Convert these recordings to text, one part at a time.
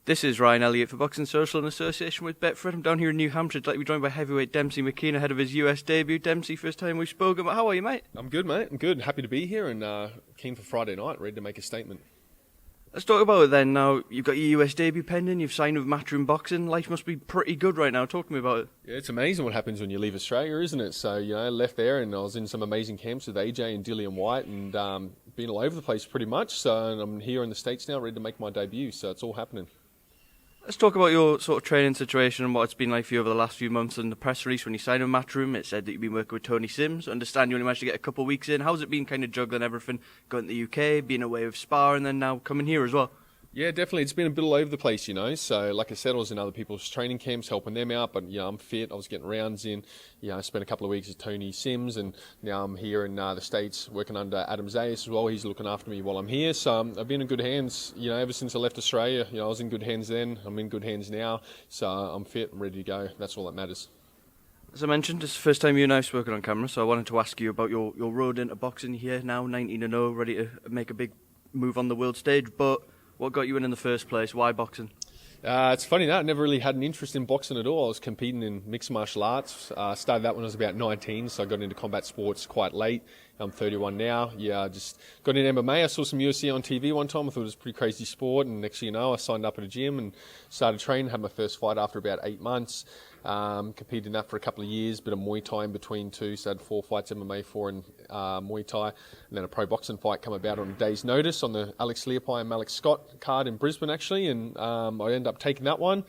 This is Ryan Elliott for Boxing Social in association with Betfred. I'm down here in New Hampshire. I'd like to be joined by heavyweight Demsey McKean ahead of his US debut. Demsey, first time we've spoken, but how are you, mate? I'm good, mate. I'm good. Happy to be here and keen for Friday night, ready to make a statement. Let's talk about it then. Now, you've got your US debut pending, you've signed with Matchroom Boxing. Life must be pretty good right now. Talk to me about it. Yeah, it's amazing what happens when you leave Australia, isn't it? So, left there and I was in some amazing camps with AJ and Dillian Whyte and been all over the place pretty much. So I'm here in the States now, ready to make my debut. So it's all happening. Let's talk about your sort of training situation and what it's been like for you over the last few months. In the press release when you signed with Matchroom, it said that you've been working with Tony Sims. I understand you only managed to get a couple of weeks in. How's it been kind of juggling everything, going to the UK, being away with Sparring, and then now coming here as well? Yeah, definitely. It's been a bit all over the place, So, like I said, I was in other people's training camps, helping them out. But, I'm fit. I was getting rounds in. I spent a couple of weeks with Tony Sims. And now I'm here in the States working under Adam Zayas as well. He's looking after me while I'm here. So, I've been in good hands, ever since I left Australia. I was in good hands then. I'm in good hands now. So, I'm fit. I'm ready to go. That's all that matters. As I mentioned, it's the first time you and I have spoken on camera. So, I wanted to ask you about your road into boxing here now, 19-0, ready to make a big move on the world stage. But what got you in the first place? Why boxing? It's funny that I never really had an interest in boxing at all. I was competing in mixed martial arts. Started that when I was about 19, so I got into combat sports quite late. I'm 31 now. I just got into MMA. I saw some UFC on TV one time. I thought it was a pretty crazy sport, and next thing you know, I signed up at a gym and started training. Had my first fight after about 8 months. Competed in that for a couple of years, bit of Muay Thai in between too, so I had 4 fights MMA, 4 in Muay Thai, and then a pro boxing fight come about on a day's notice on the Alex Leopai and Malik Scott card in Brisbane actually, and I ended up taking that one,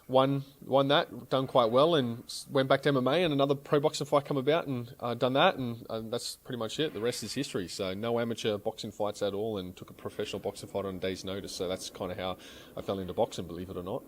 won that, done quite well, and went back to MMA, and another pro boxing fight come about, and done that, and that's pretty much it. The rest is history. So no amateur boxing fights at all, and took a professional boxing fight on a day's notice, so that's kind of how I fell into boxing, believe it or not.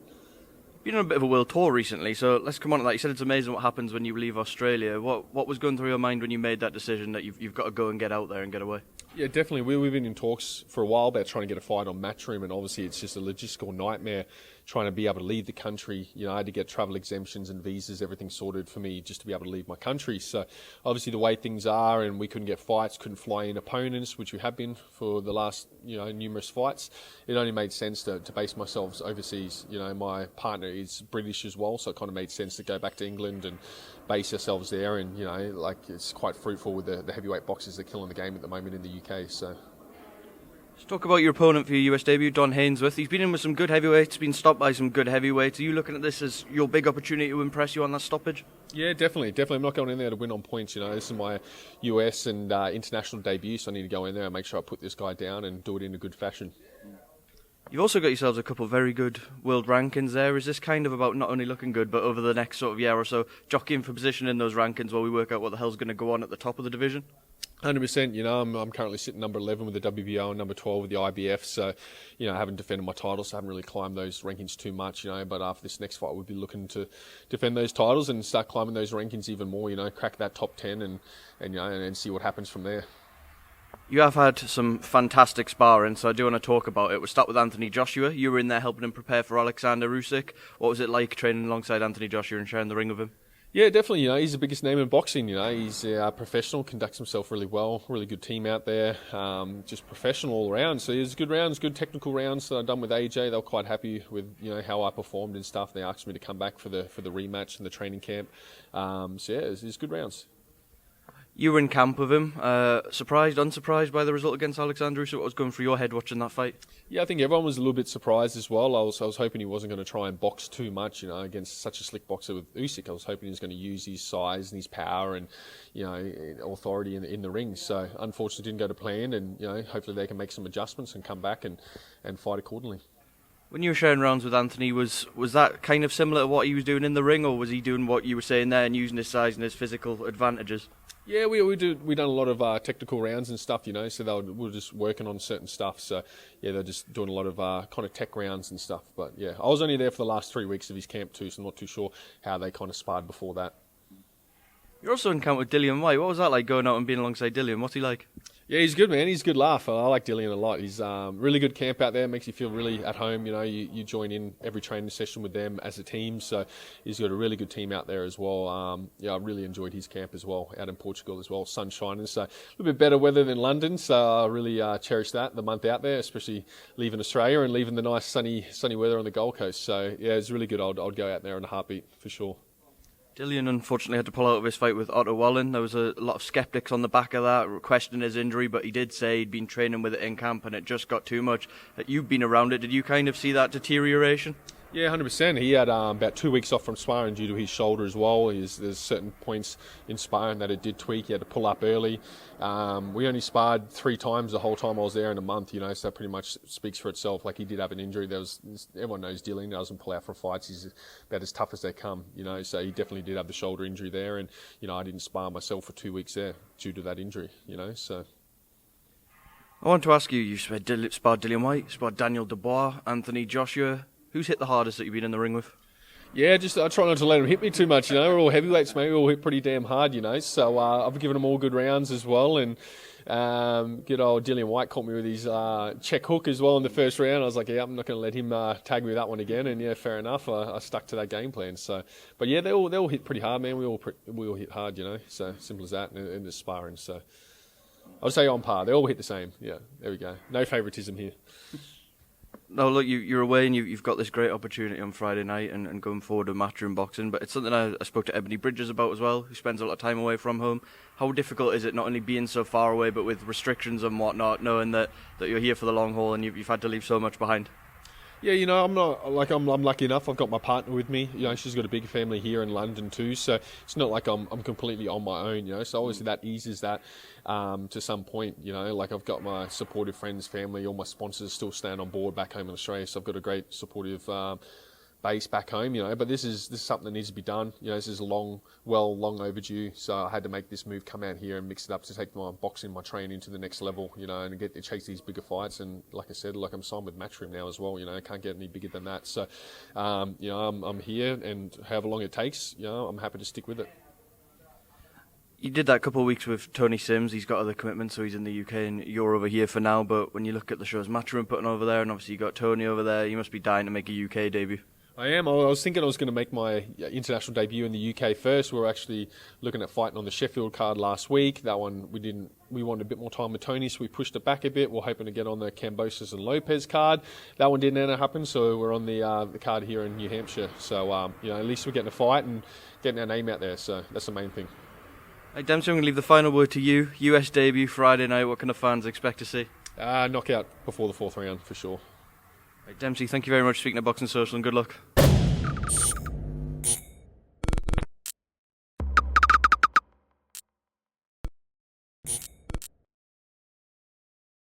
Been on a bit of a world tour recently, so let's come on to that. You said it's amazing what happens when you leave Australia. What was going through your mind when you made that decision that you've got to go and get out there and get away? Yeah, definitely. We've been in talks for a while about trying to get a fight on Matchroom, and obviously it's just a logistical nightmare trying to be able to leave the country. I had to get travel exemptions and visas, everything sorted for me just to be able to leave my country. So obviously the way things are, and we couldn't get fights, couldn't fly in opponents, which we have been for the last, numerous fights. It only made sense to base myself overseas. My partner is British as well, so it kind of made sense to go back to England and base ourselves there. And, it's quite fruitful with the heavyweight boxers that are killing the game at the moment in the UK. So. Let's talk about your opponent for your US debut, Don Hainsworth. He's been in with some good heavyweights, been stopped by some good heavyweights. Are you looking at this as your big opportunity to impress you on that stoppage? Yeah, definitely. I'm not going in there to win on points. This is my US and international debut, so I need to go in there and make sure I put this guy down and do it in a good fashion. You've also got yourselves a couple of very good world rankings there. Is this kind of about not only looking good, but over the next sort of year or so, jockeying for position in those rankings while we work out what the hell's going to go on at the top of the division? 100%. I'm currently sitting number 11 with the WBO and number 12 with the IBF. So, I haven't defended my titles, so I haven't really climbed those rankings too much, But after this next fight, we'll be looking to defend those titles and start climbing those rankings even more, crack that top 10 and see what happens from there. You have had some fantastic sparring, so I do want to talk about it. We'll start with Anthony Joshua. You were in there helping him prepare for Alexander Usyk. What was it like training alongside Anthony Joshua and sharing the ring with him? Yeah, definitely. He's the biggest name in boxing. He's a professional, conducts himself really well. Really good team out there. Just professional all around. So it was good rounds, good technical rounds that I've done with AJ. They were quite happy with how I performed and stuff. They asked me to come back for the rematch in the training camp. It was good rounds. You were in camp with him. Surprised, unsurprised by the result against Alexander Usyk? What was going through your head watching that fight? Yeah, I think everyone was a little bit surprised as well. I was hoping he wasn't going to try and box too much, against such a slick boxer with Usyk. I was hoping he was going to use his size and his power and, authority in the ring. So, unfortunately, it didn't go to plan, and, hopefully they can make some adjustments and come back and fight accordingly. When you were sharing rounds with Anthony, was that kind of similar to what he was doing in the ring, or was he doing what you were saying there and using his size and his physical advantages? Yeah, we done a lot of technical rounds and stuff, so we were just working on certain stuff. So, yeah, they're just doing a lot of kind of tech rounds and stuff. But, yeah, I was only there for the last 3 weeks of his camp too, so I'm not too sure how they kind of sparred before that. You're also in camp with Dillian Whyte. What was that like going out and being alongside Dillian? What's he like? Yeah, he's good, man. He's a good laugh. I like Dillian a lot. He's really good camp out there. Makes you feel really at home. You know, you join in every training session with them as a team. So he's got a really good team out there as well. Yeah, I really enjoyed his camp as well out in Portugal as well. Sun shining, so a little bit better weather than London. So I really cherish that, the month out there, especially leaving Australia and leaving the nice sunny weather on the Gold Coast. So yeah, it's really good. I'd go out there in a heartbeat for sure. Dillian unfortunately had to pull out of his fight with Otto Wallen. There was a lot of sceptics on the back of that, questioning his injury, but he did say he'd been training with it in camp and it just got too much. You've been around it. Did you kind of see that deterioration? Yeah, 100%. He had about 2 weeks off from sparring due to his shoulder as well. There's certain points in sparring that it did tweak. He had to pull up early. We only sparred 3 times the whole time I was there in a month, you know, so that pretty much speaks for itself. Like, he did have an injury. Everyone knows Dillian doesn't pull out for fights. He's about as tough as they come, you know, so he definitely did have the shoulder injury there. And, you know, I didn't spar myself for 2 weeks there due to that injury, you know, so... I want to ask you, you've sparred Dillian Whyte, sparred Daniel Dubois, Anthony Joshua. Who's hit the hardest that you've been in the ring with? Yeah, just I try not to let them hit me too much, you know. We're all heavyweights, mate. We all hit pretty damn hard, you know. So I've given them all good rounds as well. And good old Dillian Whyte caught me with his check hook as well in the first round. I was like, yeah, I'm not going to let him tag me with that one again. And yeah, fair enough. I stuck to that game plan. So, but yeah, they all hit pretty hard, man. We all hit hard, you know. So simple as that. And the sparring. So I'll say on par. They all hit the same. Yeah, there we go. No favouritism here. No, look, you're away and you've got this great opportunity on Friday night and going forward with Matchroom boxing, but it's something I spoke to Ebony Bridges about as well, who spends a lot of time away from home. How difficult is it not only being so far away, but with restrictions and whatnot, knowing that you're here for the long haul and you've had to leave so much behind? Yeah, you know, I'm lucky enough. I've got my partner with me. You know, she's got a big family here in London too, so it's not like I'm completely on my own. You know, so obviously that eases that to some point. You know, like I've got my supportive friends, family, all my sponsors still stand on board back home in Australia. So I've got a great supportive base back home. You know, but this is something that needs to be done. You know, this is long overdue. So I had to make this move, come out here and mix it up to take my boxing, my training to the next level. You know, and get to chase these bigger fights. And like I said, like I'm signed with Matchroom now as well. You know, I can't get any bigger than that. So, you know, I'm here, and however long it takes, you know, I'm happy to stick with it. You did that a couple of weeks with Tony Sims. He's got other commitments, so he's in the UK and you're over here for now. But when you look at the shows Matchroom putting over there, and obviously you got Tony over there, you must be dying to make a UK debut. I am. I was thinking I was going to make my international debut in the UK first. We were actually looking at fighting on the Sheffield card last week. That one we didn't. We wanted a bit more time with Tony, so we pushed it back a bit. We're hoping to get on the Cambosis and Lopez card. That one didn't end up happening, so we're on the card here in New Hampshire. So you know, at least we're getting a fight and getting our name out there. So that's the main thing. Hey, Demsey, I'm going to leave the final word to you. US debut Friday night. What can the fans expect to see? Knockout before the 4th round for sure. Hey, Demsey, thank you very much for speaking to Boxing Social, and good luck. You